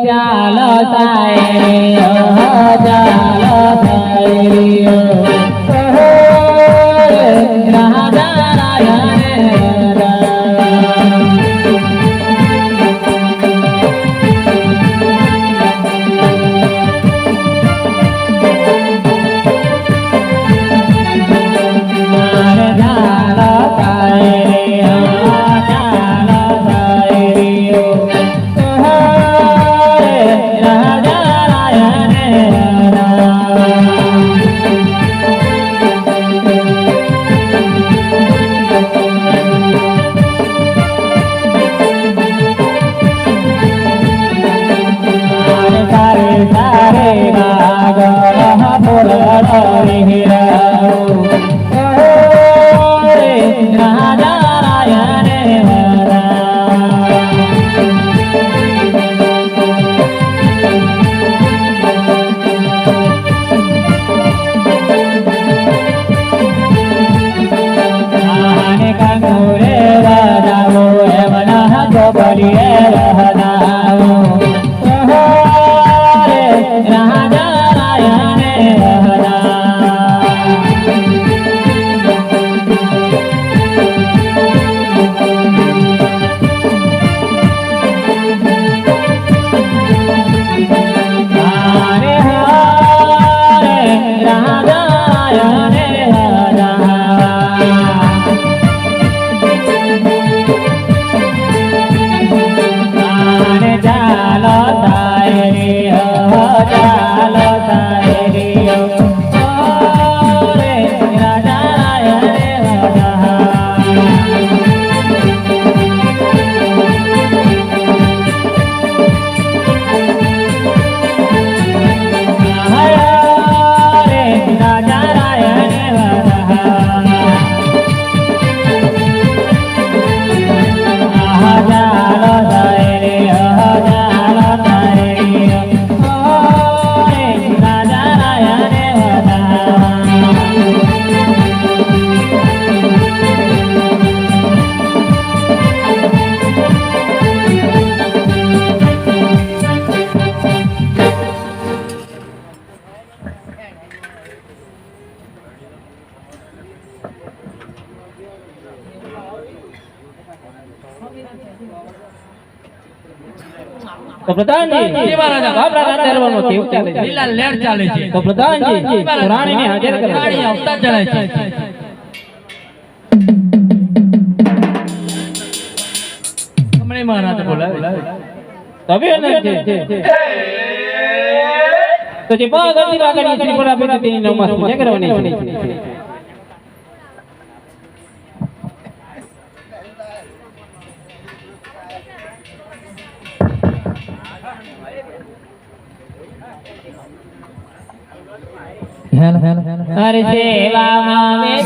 ચાલો સાયરીઓ ચાલો સાયરીઓ રાજા તો પ્રધાનજી આપણા દરબારમાં કેવું ચાલે છે? લીલા લેર ચાલે છે. તો પ્રધાનજી રાણીને હાજર કરો. રાણી આવતા ચાલે છે. હમણે મહારાજ બોલાવે. તબે નથી તો જે બાગતી બાગડી ત્રિપુરા આપી તેની નમાજ પૂજા કરવાની છે. હર સેવામાં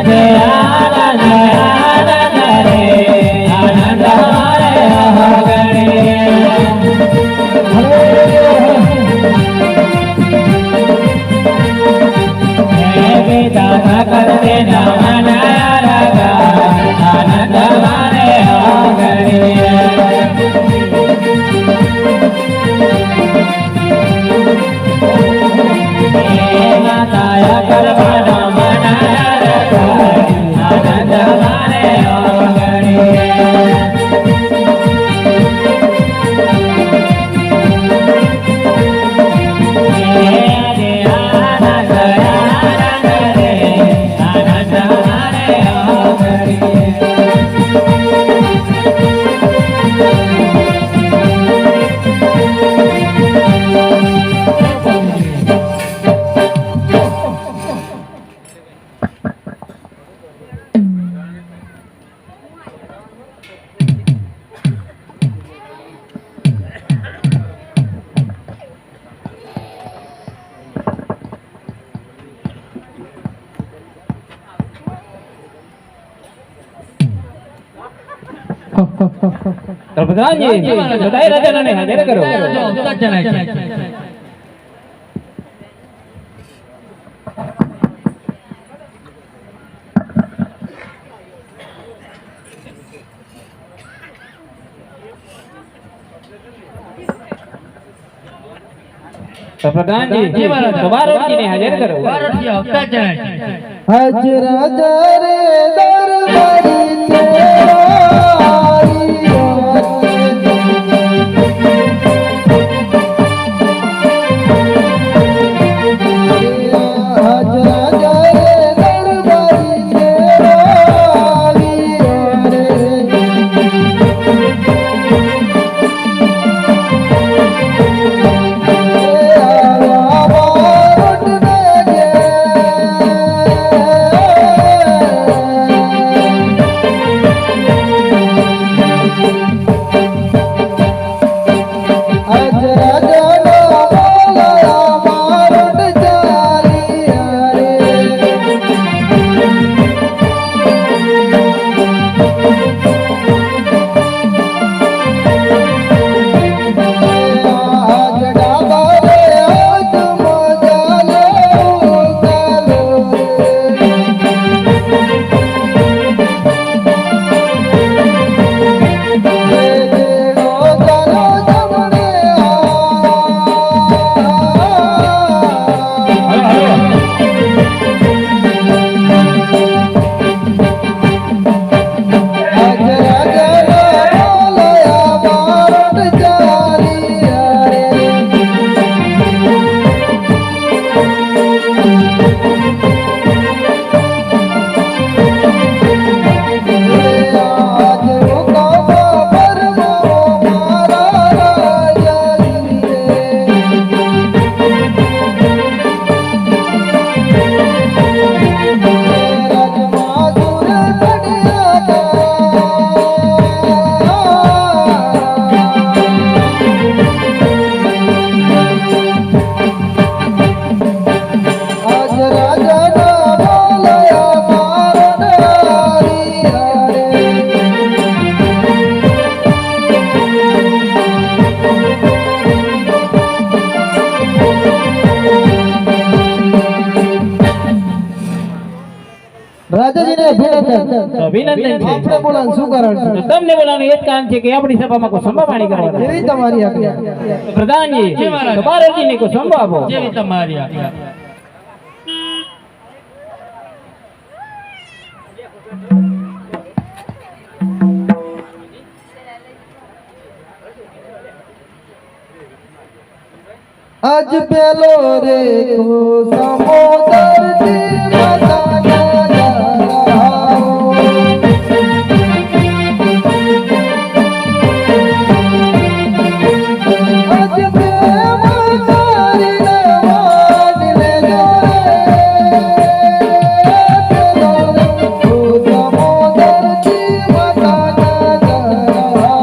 છે આનંદ આનંદ રે આનંદ મારે અગણે વિધાતા કરતે નમના રાગા આનંદ મારે અગણે માતાયા કરવાના મના રાગા આનંદ મારે અગણે તો પ્રધાનજી બધાય રાજાને હાજર કરો અવતાર જણાય છે તો પ્રધાનજી બારોટજીને હાજર કરો બારોટજી અવતાર જણાય છે હજરત રે દરબારી તેરારી હજરત રે દરબારી તેરારી રાજાજીને અભિનંદન અભિનંદન છે આપણે બોલાવાનું શું કારણ તો છે તમને બોલાવવાનું એ જ કામ છે કે આપણી સભામાં કોઈ સંભાવણી કરવાની એવી તમારી આજ્ઞા પ્રધાનજી તો બારોટજીને કોઈ સંભવ આપો જેવી તમારી આજ્ઞા આજ પેલો રે કો સમોદર થી મતાના જરાઓ આજ પ્રેમ તારીને વાડ લેજો પેલો રે કો સમોદર થી મતાના જરાઓ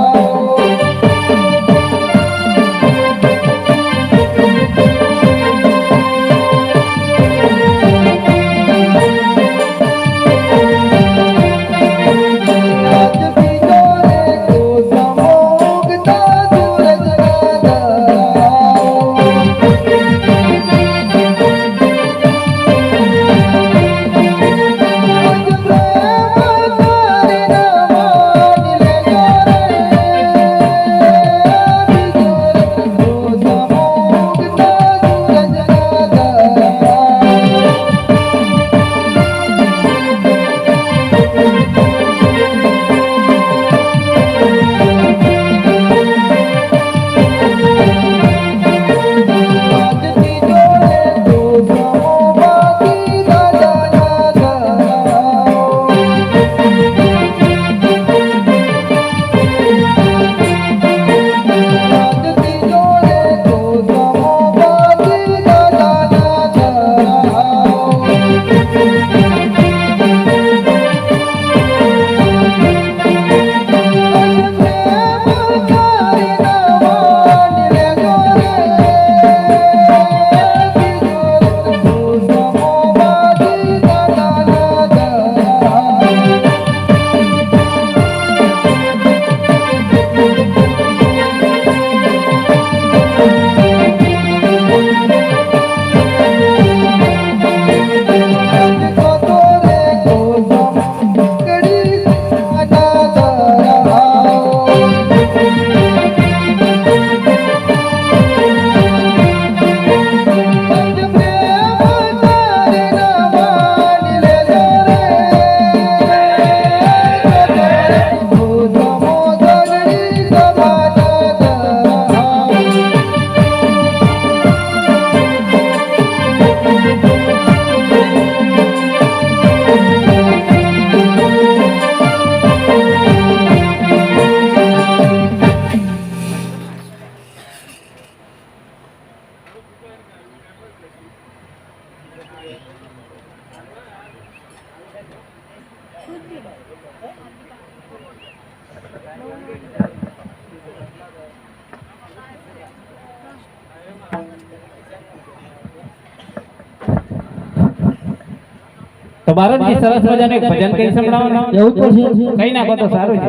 તો બારડજી સરસ મજાનું એક ભજન કઈ સંભળાવો. એવું તો છે કઈ નાખો તો સારું છે.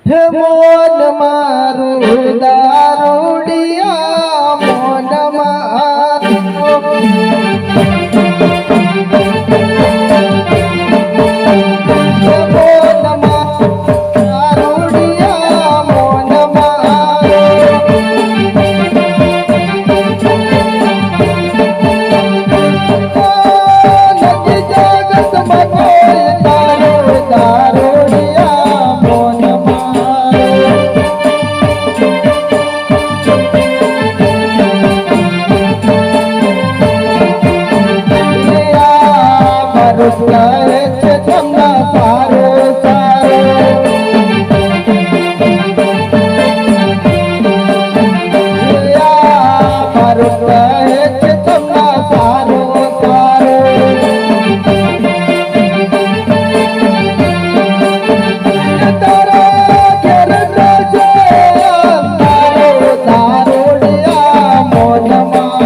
હે મોન મારું દારૂડિયા મોન મારું હે મોન મારું દારૂડિયા મોન મારું નથી જગતમાં કોઈ તારો દારૂડિયા મોન કહે છે તમને સારો સારો મારું કહે છે તમને સારો સારો તારા ઘેર છે તારો દારૂડિયા મોન મારો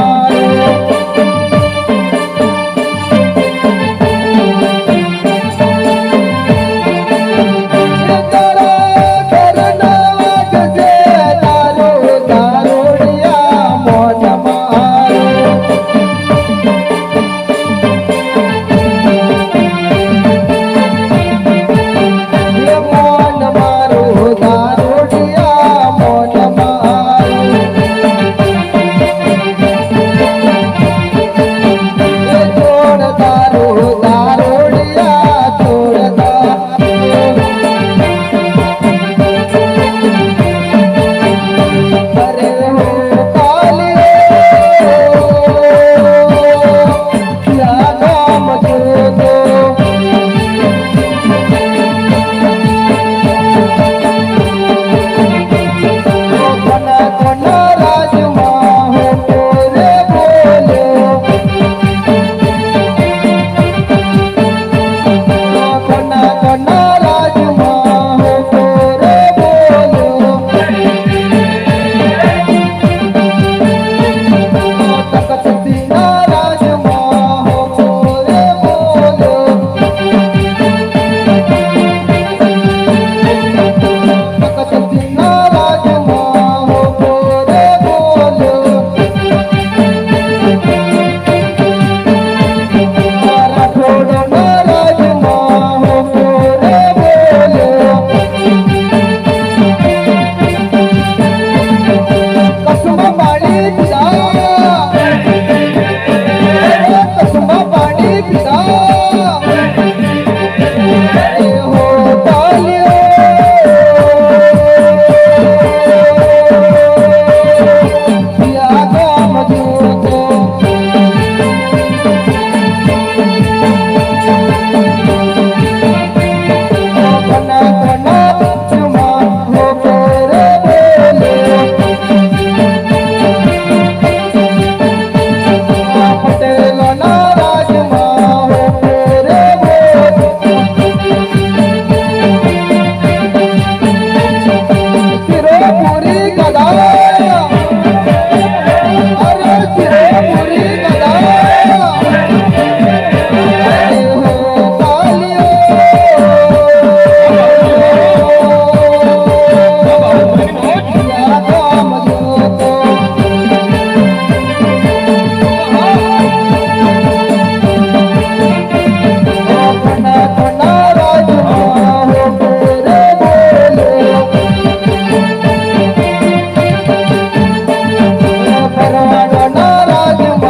રાજ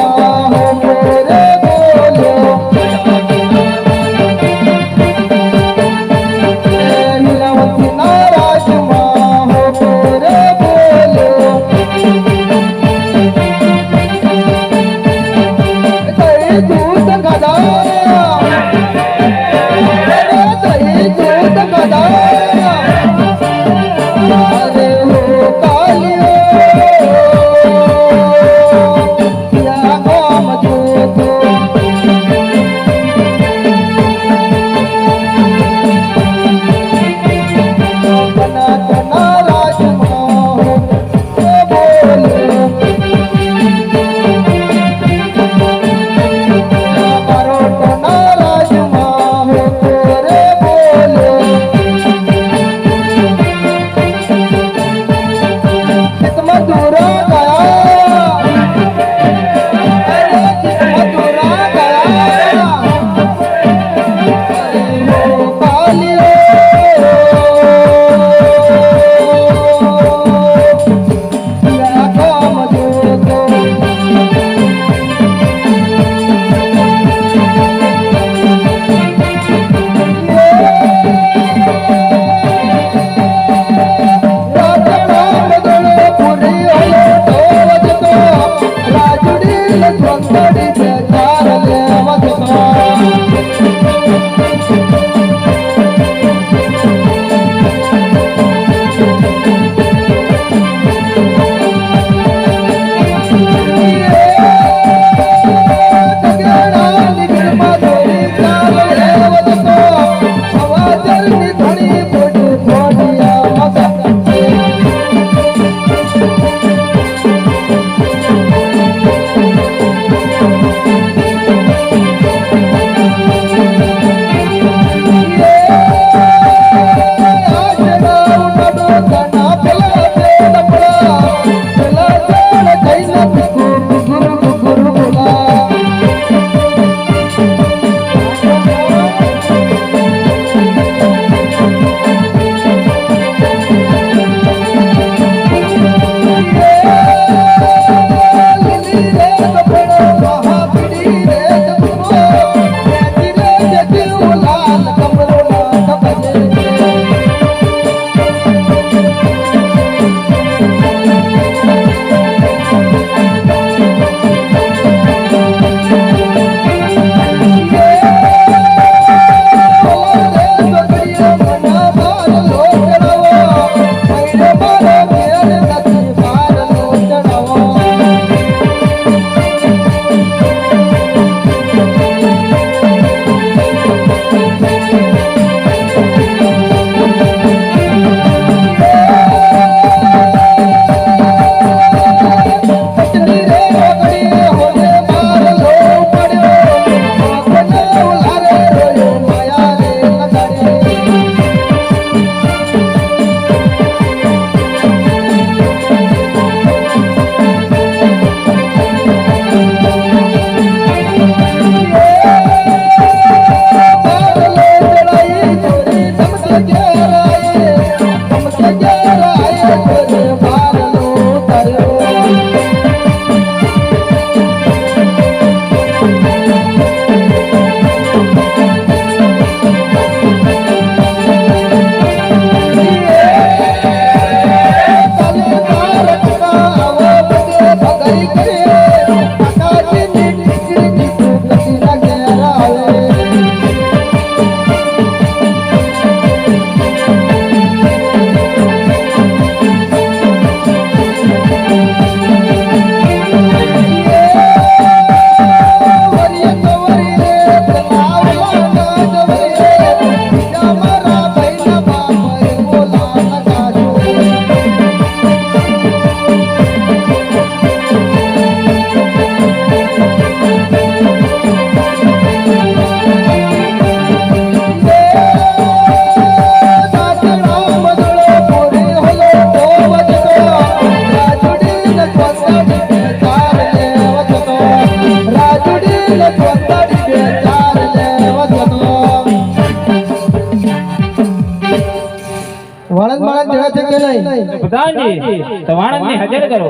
પ્રધાનજી તો વાણંદને હાજર કરો.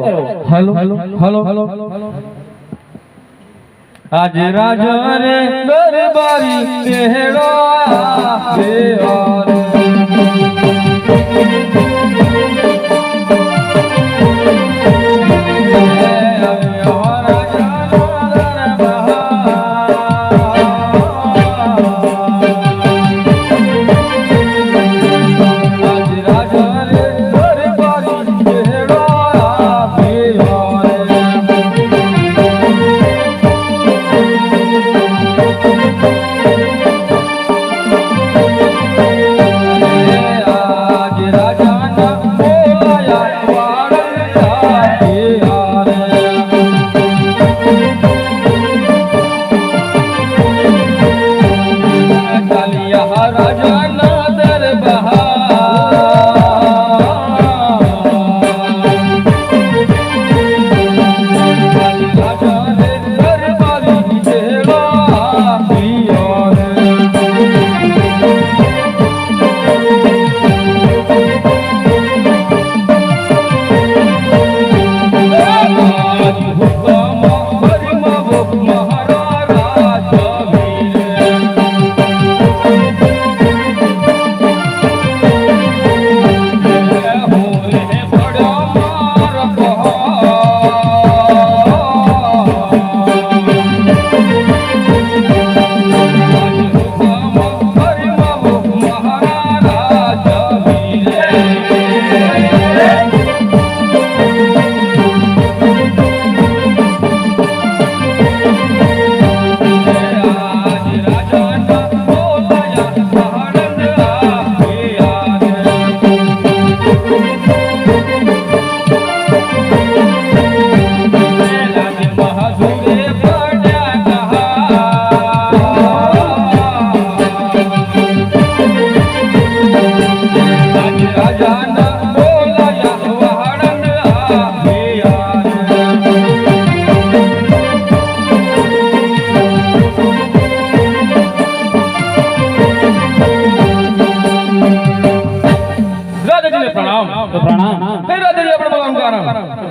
હલો હલો હલો આજે રાજા રે દરબારી તેડો આવે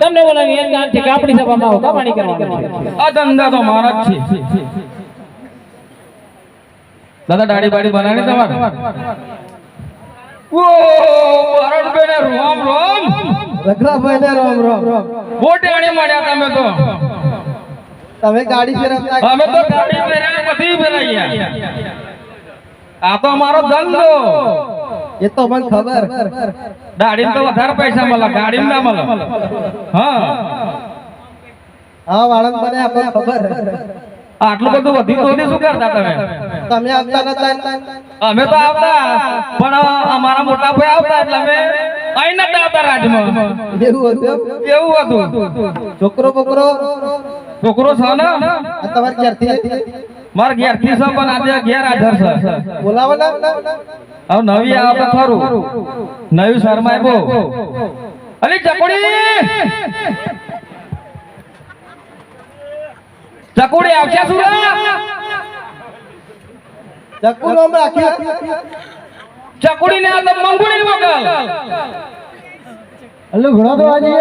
તમને બોલાવી એમ ગામ છે કે આપણી સભામાં આવો કમાણી કરવાની છે. આ ધંધા તો મારા જ છે દાદા દાઢી બાડી બનાવી તમારે ઓ ભરતભાઈને રોમ રોમ રઘરાભાઈને રામ રામ. ગોટાણી મળ્યા તમે તો તમે ગાડી ફેરવતા અમે તો ગાડી ફેરાય બધી ફેરાઈ ગયા આ તો અમારો ધંધો એ તો મને ખબર. દાઢી તો વધારે પૈસા મળે ગાડી ના મળે હા હા વાળંદ મને આપણને ખબર. આટલું બધું વધી તો શું કરતા તમે તમે આવતા નતા. અમે તો આવતા પણ અમારા મોટા ભાઈ આવતા એટલે અમે અહીં નતા આવતા રાજમાં એવું હતું. એવું હતું છોકરો બોકરો છોકરો છે ને આ તમારે ક્યારથી મારા ઘેર થી છે પણ આજે ઘેર હાજર છે બોલાવો ને. હવે નવી આવે તો ખરું નવી શર્માય બહુ અલી ચકુડી આવશે શું ચક્કુ નામ રાખ્યું. ચકુડી ને આ તો મંગુડી મોકલ અલ્લો ઘણો તો આજે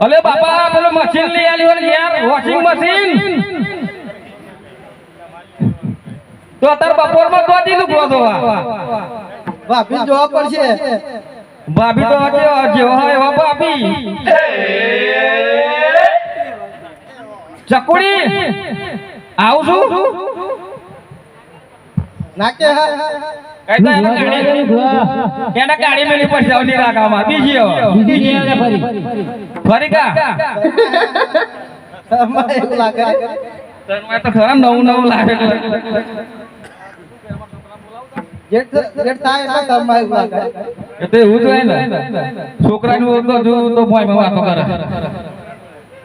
અલે બાપા પેલું મશીન લઈ આલી હોય યાર વોશિંગ મશીન તો અત્યારે બપોરમાં તો દીધું ગોધવા ભાભી જોવા પડશે. ભાભી તો જેવો હોય એવા ભાભી ચકુડી આવું છું નાકે હા કઈ તો એને ગાડી મેલી પછી આવની રાખવામાં બીજી ફરી કા આમાં એવું લાગે. તને તો ખરા નવું નવું લાગે જેટ થાય એટલે ઘરમાં એવું લાગે. એ તો એવું જ હોય ને છોકરાનું તો જો તો ભોયમાં વાતો કરે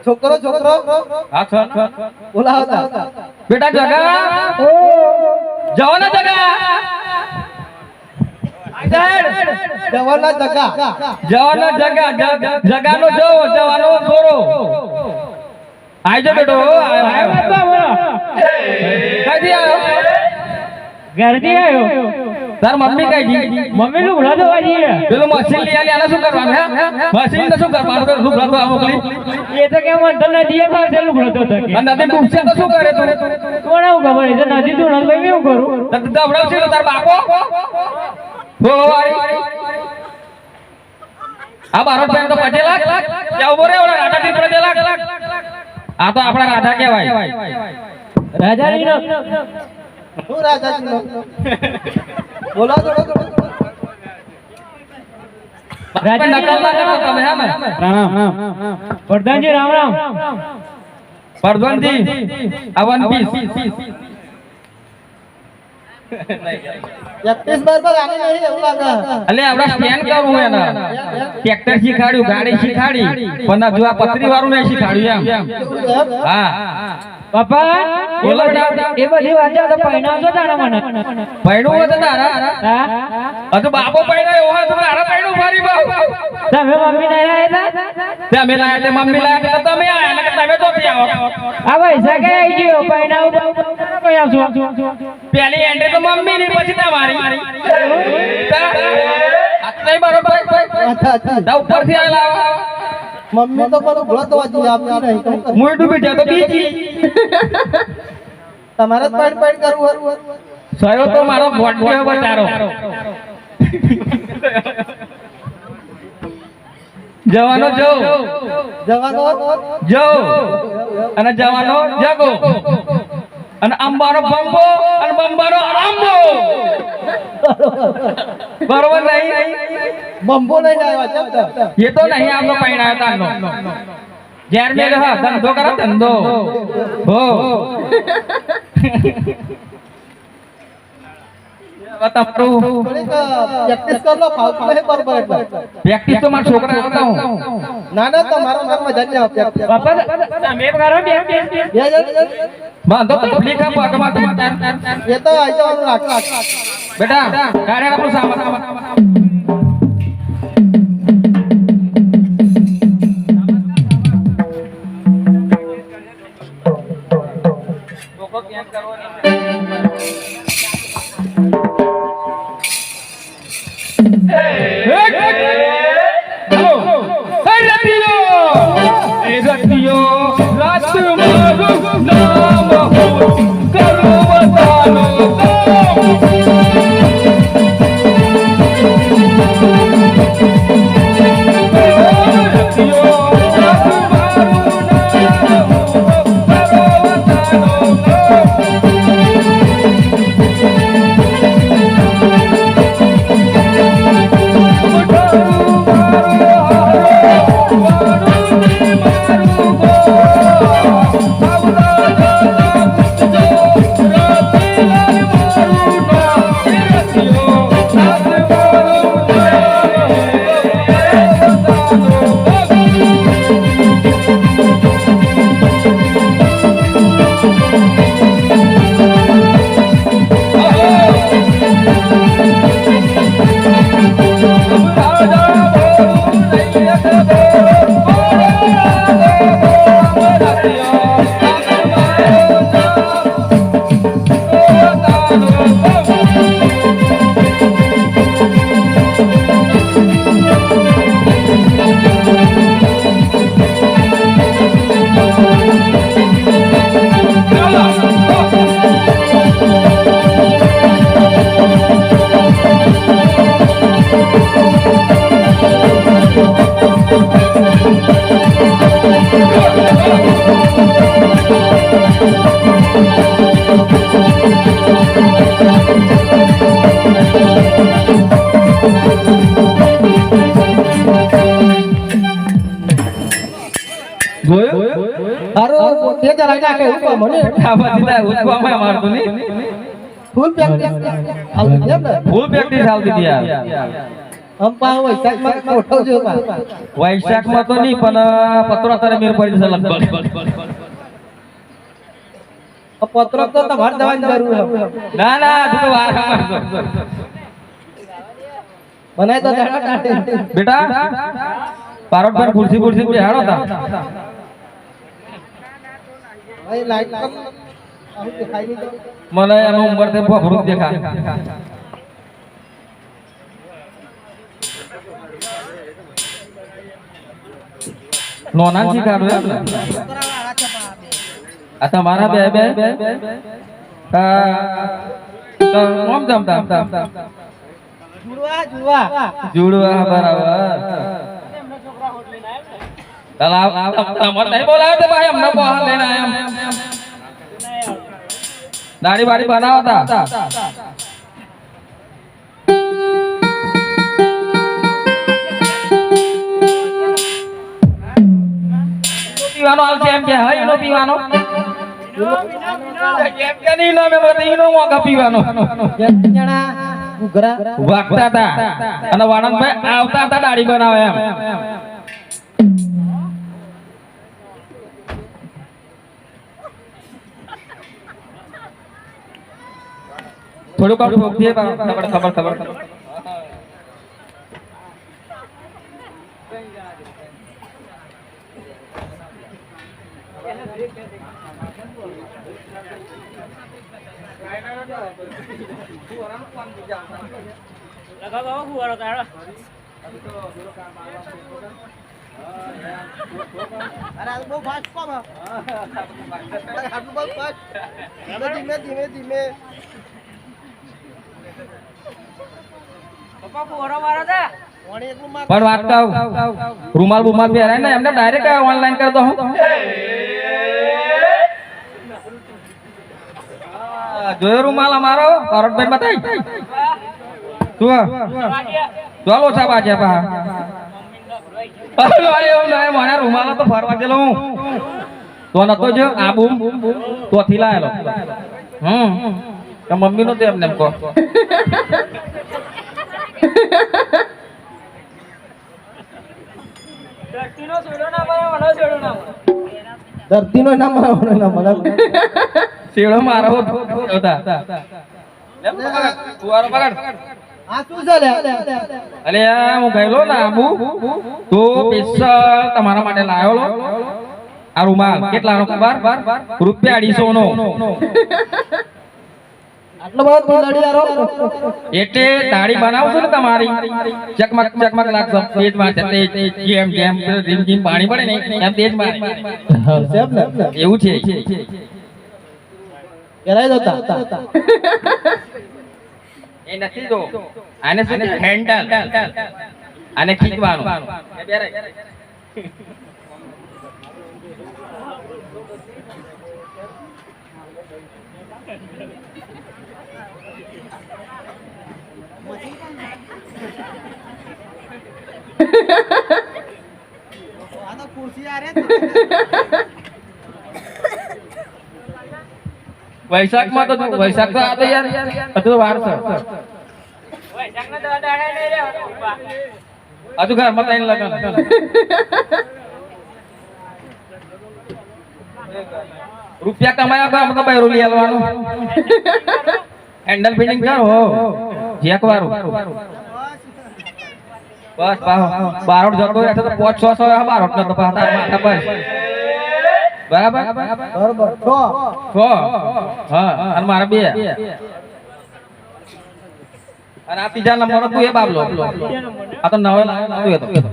છોકરો છોકરો હા છો બોલાવતા. બેટા જગા જવાના જગા જવાના જગા જવાનો જગા જગાનો જો જવાનો છોરો આઈજો બેટો કદી આવ્યો ઘરથી આવ્યો તાર મમ્મી કઈ ગઈ મમ્મી લુગડા ધોવા જઈએ પેલું મશીન લઈ આલી આને શું કરવાનું હે મશીન ને શું કરવાનું તો લુગડા તો મોકલી એ તો કેમ અંતર નદીએ પાસે લુગડા ધોતા કે અને નદી ડૂબશે તો શું કરે તું કોને હું ખબર છે નદી તું નલ ભાઈ હું કરું તો દવડાવશે તો તાર બાપો હો વારી આ બારોટ બેન તો પટેલા કે ઉભો રે ઓલા રાધા તી પટેલા આ તો આપણા રાધા કહેવાય રાજાની નો હું રાજાજી બોલો રાજાની નકલ ના કરો તમે હે ને રામ પ્રધાનજી રામ રામ પ્રધાનજી અવન પીસ 31 બરાબર આની નહીં એવું લાગે અલે આપણે સ્કેન કરવું એને ટ્રેક્ટર શીખાડ્યું ગાડી શીખાડી પણ જો આ પતરી વાળું નહીં શીખાડ્યું એમ હા પપ્પા બોલો એ બધી વાત તો પૈણાવજો તારા મને પૈણું હોય તો તારા હા હજુ બાપો પૈણાયો હોય તો તારા પૈણું ફરી બાપ તમે મમ્મી નહીં આવ્યા તે અમે લાયા તે મમ્મી લાયા તે તમે આયા ને તમે તો આવો આ પૈસા કે આવી ગયો પૈણાવ કોઈ આવજો પહેલી એન્ટ્રી તો મમ્મી ની પછી તમારી આ નહીં બરોબર અચ્છા તા ઉપરથી આયેલા મમ્મી તો બધું ભૂલો તો વાજી આપી નહીં તો મુઈ ડૂબી જાય તો બીજી તમારે જ પાડ કરવું સયો તો મારો ગોટ ગયો બચારો જવાનો જો જવાનો જો અને જવાનો જગો અને અંબાનો બંબો અને બંબાનો આંબો બરોબર નહીં બંબો લઈને આવ્યા છે ये तो नहीं आपको पहनाया था नो जैर में रहा धंधो करो धंधो हो बता प्रो થોડીક પ્રેક્ટિસ કર લો ફાવતું નહીં બરોબર એટલે प्रैक्टिस तो मार छोकरा होता हूं ના ના તમારો નામ મજા નહીં આવતી પપ્પા તમે કરો બે बांधो तकलीफ का पगमा એ તો આઈ જવાનું રાખ बेटा गाड़ी का सामान હારો તે જરા નાખે ઉપર મને મારતું નહીં ફૂલ પ્રેક્ટિસ આવતી એમ ને ફૂલ પ્રેક્ટિસ આવતી હતી યાર અંપા વૈશાખમાં ગોઠવજો વૈશાખમાં તો નહીં પણ પત્રો તારે મેર પડી જશે લગભગ પત્ર તો તમારે દવાની જરૂર છે ના ના તું તો વાર બનાય તો દેડો કાઢે બેટા પારોટ પર ખુરશી ખુરશી બેહાડો તા ભાઈ લાઈટ કર આવું દેખાય નહીં તો મને એનો ઉંમર તે ભભરું દેખા નોના શીખાડું એમ ને આ તમારા બે બે કોમ જમતા જુડવા બરાબર ચાલ તમારે નહીં બોલાવે તો ભાઈ અમને બહાર લઈને આયા દાઢી બાડી બનાવતા પીવાનો આવશે એમ કે હા એનો પીવાનો કેમ કે નહીં નામે મને એનો મોકા પીવાનો વાગતા હતા અને વાણંદભાઈ આવતા હતા દાઢી બનાવે એમ થોડું કામ ભોગતીએ ખબર બહુ ફાસ્ટ કોમ આટલું બહુ ફાસ્ટ ધીમે ધીમે ધીમે પણ વાત કહું રૂમાલ બુમાલ પહેરાય ને એમને ડાયરેક્ટ ઓનલાઈન કરી દો હું જોયો રૂમાલ અમારો કરોડભાઈ બતાવી શું ચાલો ઓછા બાજે પા મને રૂમાલ તો ફરવા ગયેલો હું તો નતો જો આ બૂમ તો થી લાયેલો મમ્મી નો તો એમને કહો ધરતી નો નામ શેડો મારો હતા આ શું છે અલે હું ગયેલો ને આબુ તો સ્પેશિયલ તમારા માટે લાવ્યો આ રૂમાલ કેટલાનો ખબર ₹250 નો આટલો બધો તિલડી યારો એટલે દાઢી બનાવશો ને તમારી ચકમક ચકમક લાગશે તેજમાં જેમ જેમ રીમ જીમ પાણી પડે ને એમ તેજમાં એવું છે કરાઈ દોતા એ નથી જો આને શું હેન્ડલ આને ખીચવાનું વૈશાખ માં તો વૈશાખ તો આ તો યાર હજુ વાર છે હજુ ઘરમાં તઈને લગન રૂપિયા કમાયા બા અમે તો બૈરું લઈ આલવાનું હેન્ડલ ફિટિંગ કરો જેક વાળું બસ બારોટ જતો એટલે તો 500 બારોટ નતો પાતા માથા પર બરાબર બરાબર હા અને મારા બે અને આ ત્રીજા નંબર તું એ બાબલો આ તો નવો લાવ્યો તું એ તો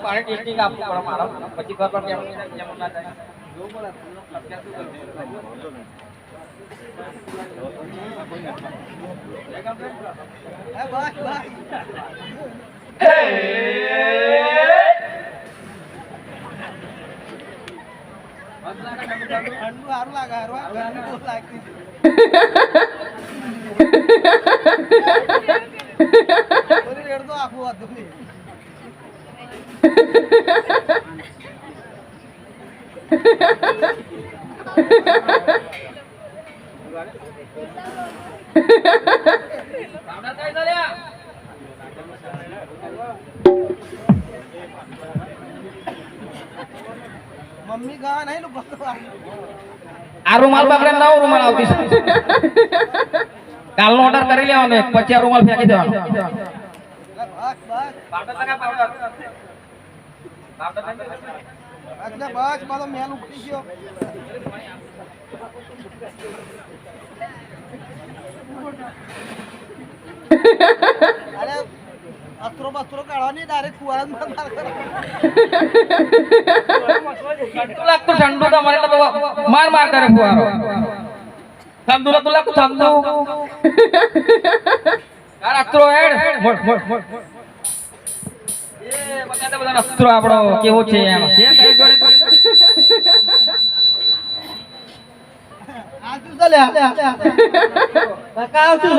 પાણી ટેસ્ટિંગ આપવું પડે મારા પછી ખબર પડે કેમ ના થાય મમ્મી ગા નહીં લો આ રૂમાલ બગડે નવો રૂમાલ આવતી છે કાલનો ઓર્ડર કરી લેવાનો પછી આ રૂમાલ ફેંકી દેવાનો બસ બસ પાવડર લગા પાવડર એટલે બસ મારો મેલ ઉપડી ગયો અરે અસ્ત્રો બસ્ત્રો કાઢવાની ડાયરેક્ટ ફુવારામાં માર કરો લાગતું ઠંડુ તમારે તો માર માર કરે ફુવારો ઠંડુ લાગતું ઠંડુ આ અસ્ત્રો હેડ મોડ એ બતાતે બધા અસ્ત્રો આપણો કેવો છે એમ છે કઈ જોડે આવતું ચાલે કાકા આવતું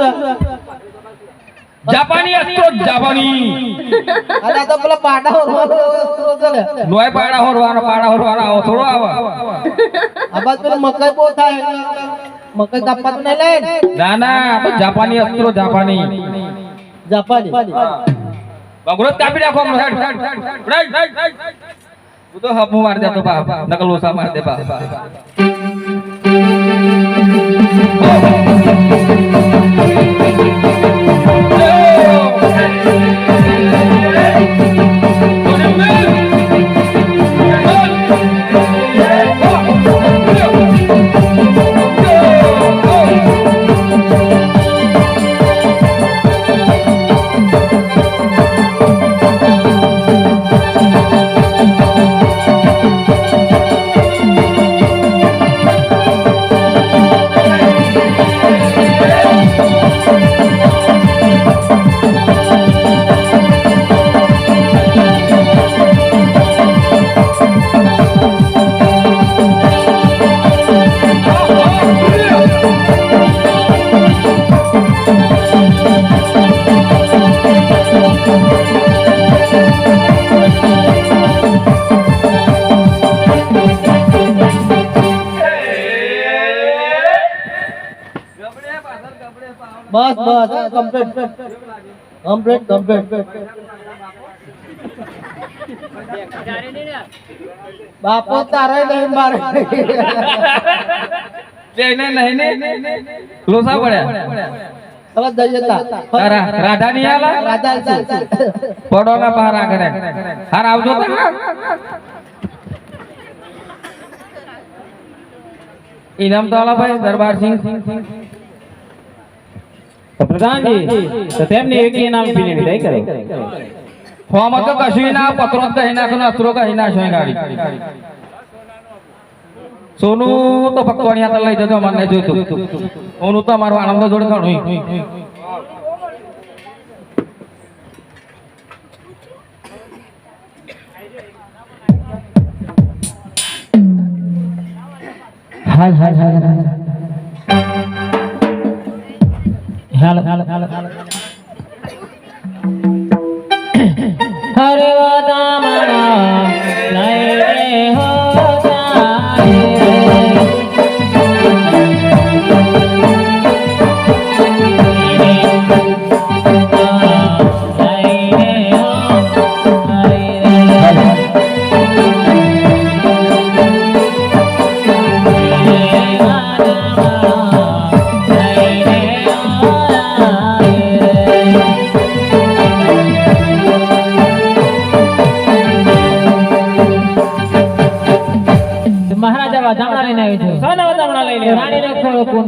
જાપાની અસ્ત્રો જાપાની અરે આ તો પેલા પાડા હોરવાનો અસ્ત્રો ચાલે લોય પાડા હોરવાનો આવો થોડો આવો આ બાદ પેલો મકઈ બહુ થાય મકઈ કાપવા તો નહીં લે ના ના આપણે જાપાની અસ્ત્રો જાપાની જાપાની બગડો કાપી નાખો હેડ તું તો હપુ માર દે તો બાપ નકલ ઓસા માર દે બાપ બસ કમ્પ્લીટ બાપો તારે નહીં મારે જઈને નહીં લોસા પડ્યા હવે દઈ જતા રાધા ની આલા રાધા પડો ના બહાર આગળ હાર આવજો તો ઇનામ તો આલા ભાઈ દરબારસિંહ તો પ્રધાનજી તો તેમની એક ઇનામ પીને વિદાય કરો ફોર્મ તો કશું ના પત્રો કહી નાખો ને અસ્ત્રો કહી નાખો ગાડી સોનું તો પકવાણી હાથ લઈ જજો મને જોઈતું સોનું તો અમારો આનંદ જોડે ઘણું હાલ હરે વાદામણા લઈ રે હો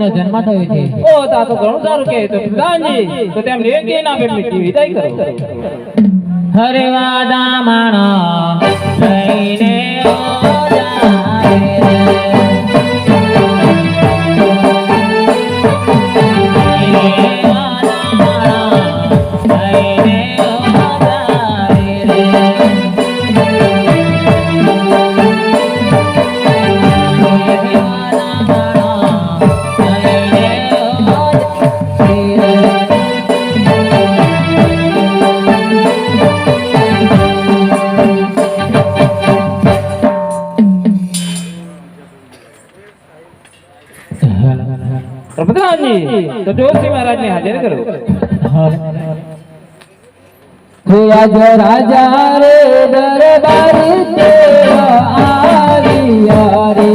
જન્મ થયો છે ઓ તા તો ઘણું સારું કે તો પ્રધાનજી તો તેમને એક ઇનામ એટલે વિદાય કરો હરે વાદામણા લઈને ઓ પ્રધાનજી તો જોશી મહારાજ ને હાજર કરો આજ રાજા રે દરબારી તે આવ્યા રે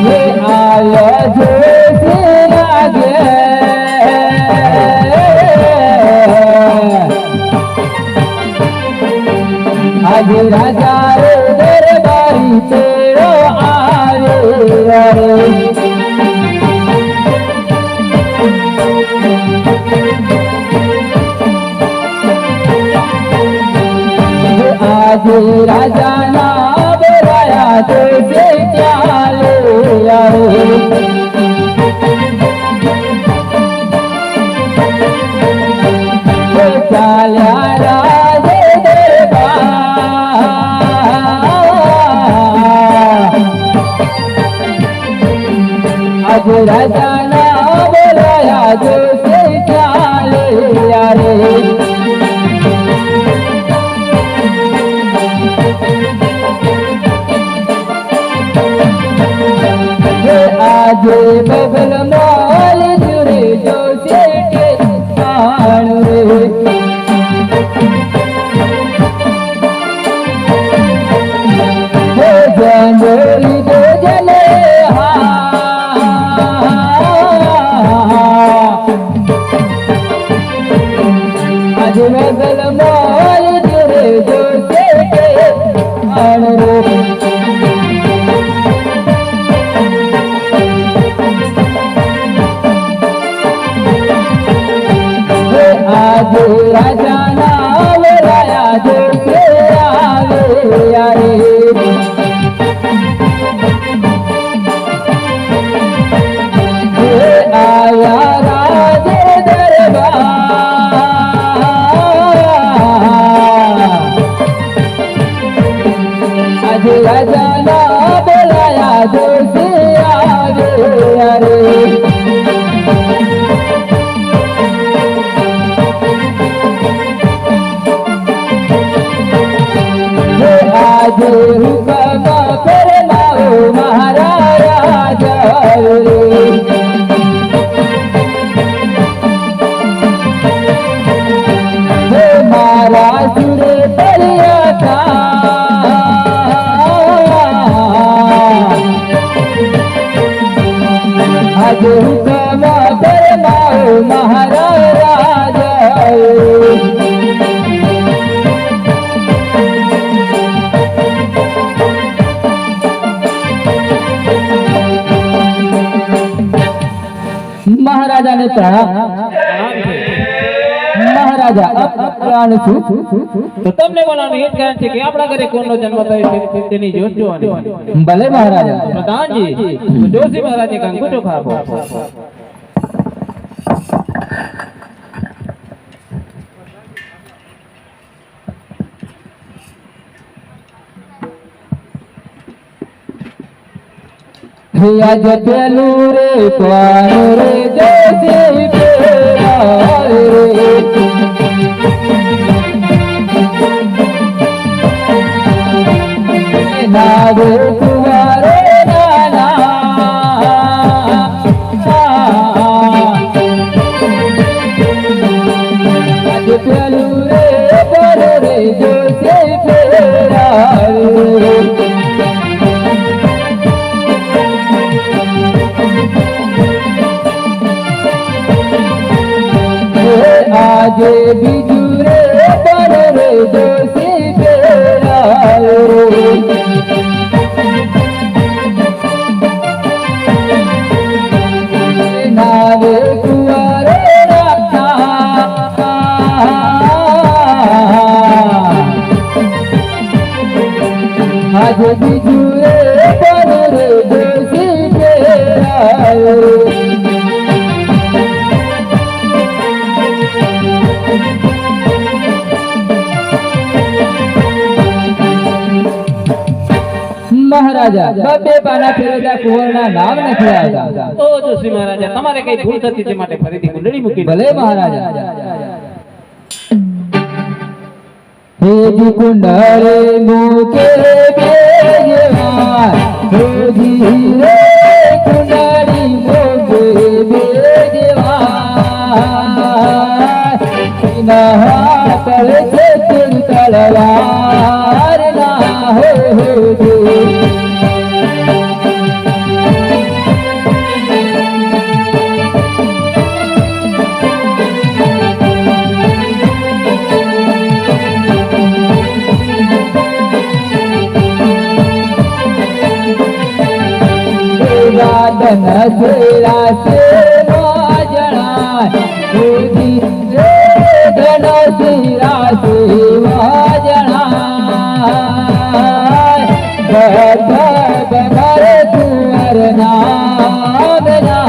ये आया जैसे लागे રાજાના બોલાયા તો સે ચાલે આવો ચાલ્યા રાજે દરબાર આજ રાજાના બોલાયા તો સે ચાલે રે આજે બગલ માલ જુરે જો સેટે આણ રે હે જંગલી દો જલે આજે બગલ માલ જુરે જો સેટે આણ રે આજે રાજાના બોલાયા જો સે આવે રે આયા રાજે દરબાર આજે રાજાના બોલાયા જો સે આવે રે આજે હુકમ ફરમાવો મારા રાજા રે હે મારા સુરે પડ્યા હતા આજે હુકમ ફરમાવો મારા રાજા રે મહારાજાને પ્રણામ મહારાજા અપ્રાણ છું તો તમને બોલાવવાનું એ જ કારણ છે કે આપણા ઘરે કોણનો જન્મ થયો છે તેની જોત જોવાની ભલે મહારાજા પ્રધાનજી તો જોશી મહારાજે કંકુચો ખાપો આજ પેલું રે કોણ રે જોશી પેલા રે નાવે કુંવારે નાના આજ પેલું રે કોણ રે જોશી પેલા રે આજે બીજું રે પર રે જોશી પેલા રે નાવે કુંવારે રાખા આજે બીજું રે પર રે જોશી પેલા રે મહારાજા બબે પાના ફેરવતા કુંવરના નામ નથી આવતા ઓ જોશી મહારાજા તમારે કઈ ભૂલ થતી છે માટે ફરીથી કુંડળી મૂકી ભલે મહારાજા હેજી કુંડળે મૂકે બેજવા હેજી રે કુંડળી મૂકે બેજવા ના તળ છે તળવાર ના હો ધન સેરા સે વાજણા ધન સેરા સે વાજણા તમારે કુંવર નાદ ના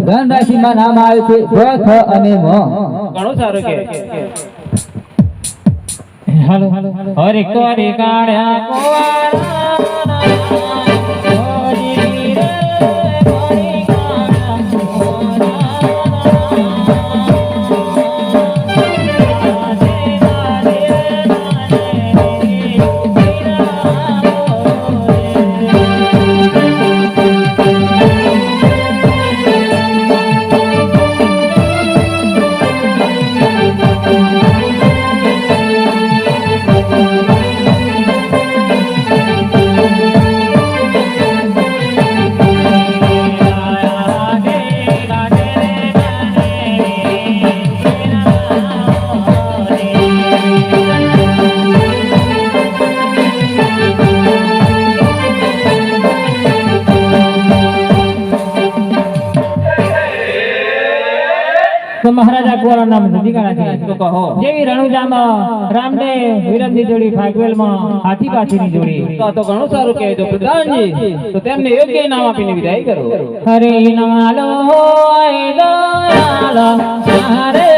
ધનરાશિમાં નામ આવે છે ધ, થ અને મ. ઘણું સારું કે હાલો હરે કોરી કાળ્યા કોવાળા હોરી રે કોરી કાળ્યા તો મહારાજા કુંવરનું નામ નદીકાળા છે. તો કહો જેવી રણુજામાં રામદેવ વિરમની જોડી, ભાગવેલમાં હાથી પાછીની જોડી. તો ઘણું સારું કે તો પ્રધાનજી તો તેમને યોગ્ય નામ આપીને વિદાય કરો. હરે નાલો દયાલો હરે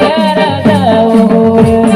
ઘેર જવું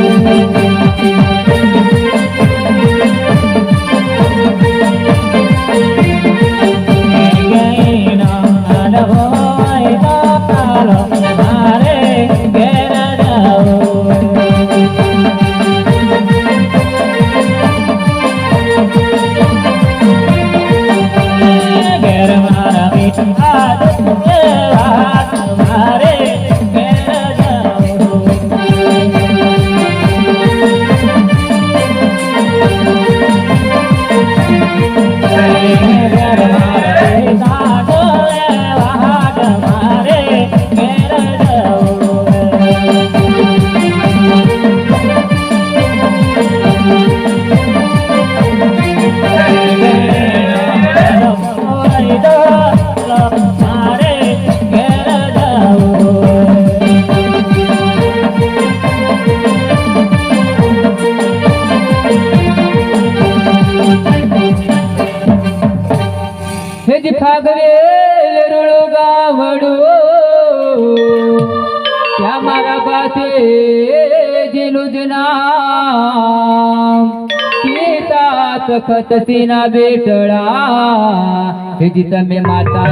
તખત સીના બેટડા હેજી તમે માતા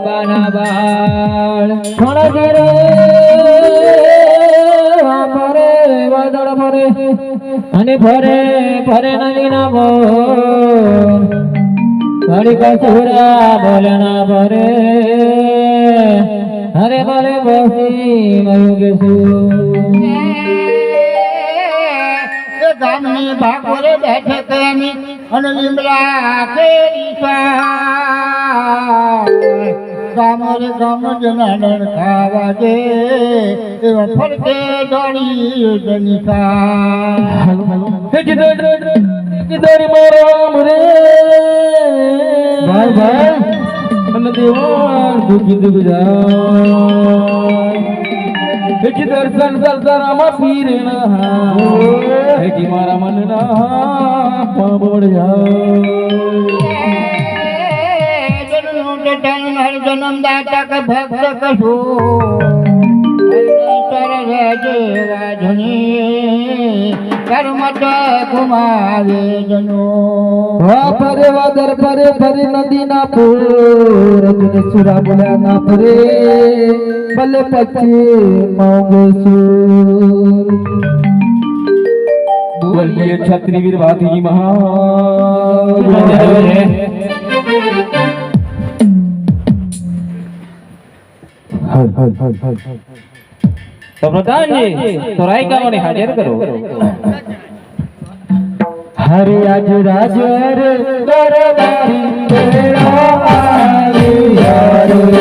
બાના બાળ થોડા દેરે ફરે વાદળ ફરે અને ફરે ફરે નવીના બોલ ઘડી કસુરા બોલના ફરે હરે બોલે બસી મયુગેશું ગામની ભાગોરે બેઠે તેની અને લીમડા કેરી ગામરે ગામ જનાડણ ખાવા દે એવા ફરતે દોડી જનિકા કિદોરી મારો મરે ભાઈ ભાઈ અને દેવાન દુખી દુખ જાય હેજી દર્શન દર્શનમાં પીરના હેજી મારા મનના પામોડ જાય જન્મદાતા કે ભક્ત કશો જેવા ધની કર્મત ઘુમાવે જનો ફરે વાદર ફરે ફરે નદી ના પૂર સુરા બોલ્યા ના ફરે ભલે પછી મોંઘો સુર બોલીએ છત્રીવીર વાદી મહા તો પ્રધાનજી તો રાયકાઓને હાજર કરો. હરે આજ રાજ રે દરબારી તેરા આવી રે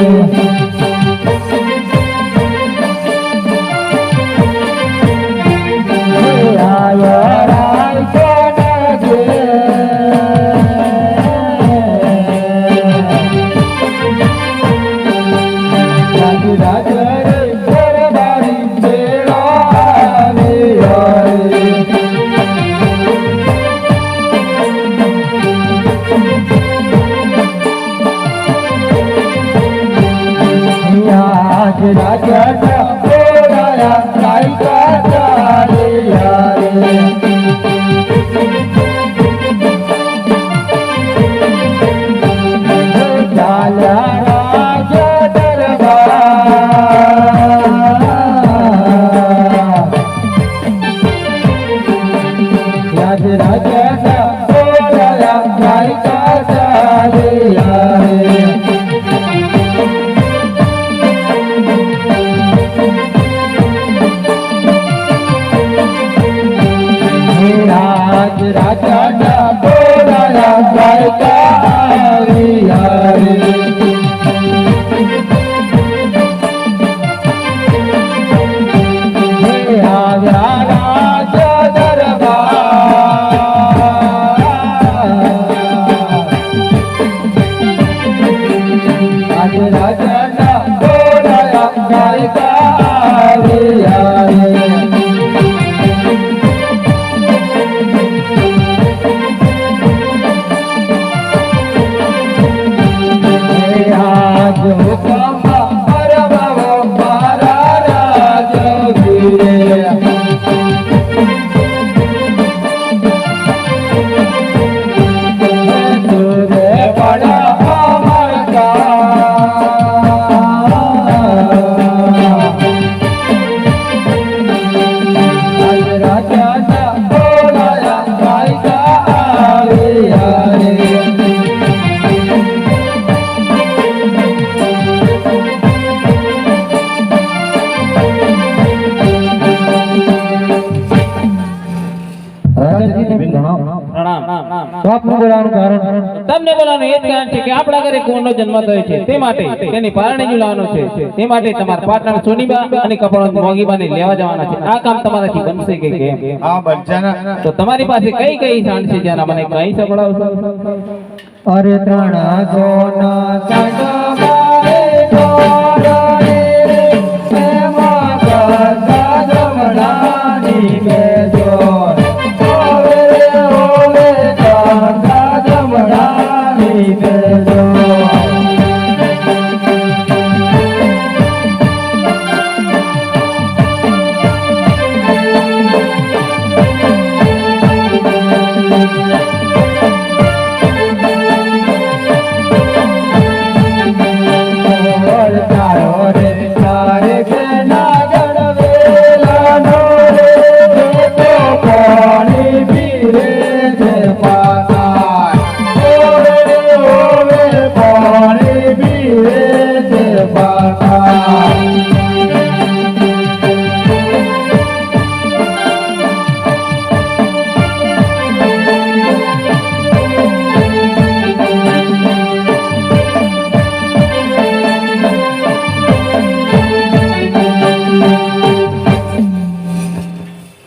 તમને બોલાવવાનું એ જ કારણ છે કે આપણા ઘરે કુંવરનો જન્મ થયો છે તે માટે તેની પારણી લાવવાનો છે તે માટે તમારા પાટણ સોનીબા અને કપડો મોગીબાને લેવા જવાના છે આ કામ તમારાથી બનશે કે કેમ? હા બચ્ચાના તો તમારી પાસે કઈ કઈ સાંડ છે જેના મને કઈ સંભળાવશો? અરે ત્રણ સોના સગમાએ દોરડે એમાં ગરગા જમણાની બેજો ઓવે ઓવે ગરગા જમણાની બેજો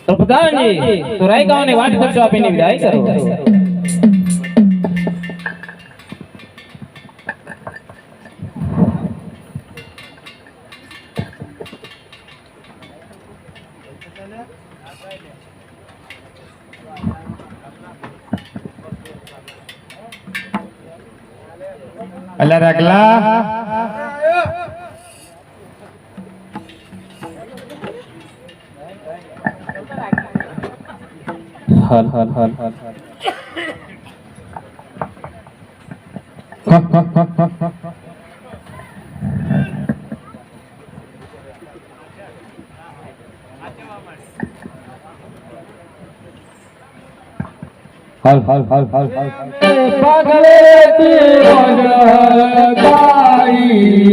પ્રધાનજી તો રાયગાંવની વાટ ખર્ચો આપીને વિદાય કરો. અલા રગલા હલ હલ હલ પાગલે તી ગાઈ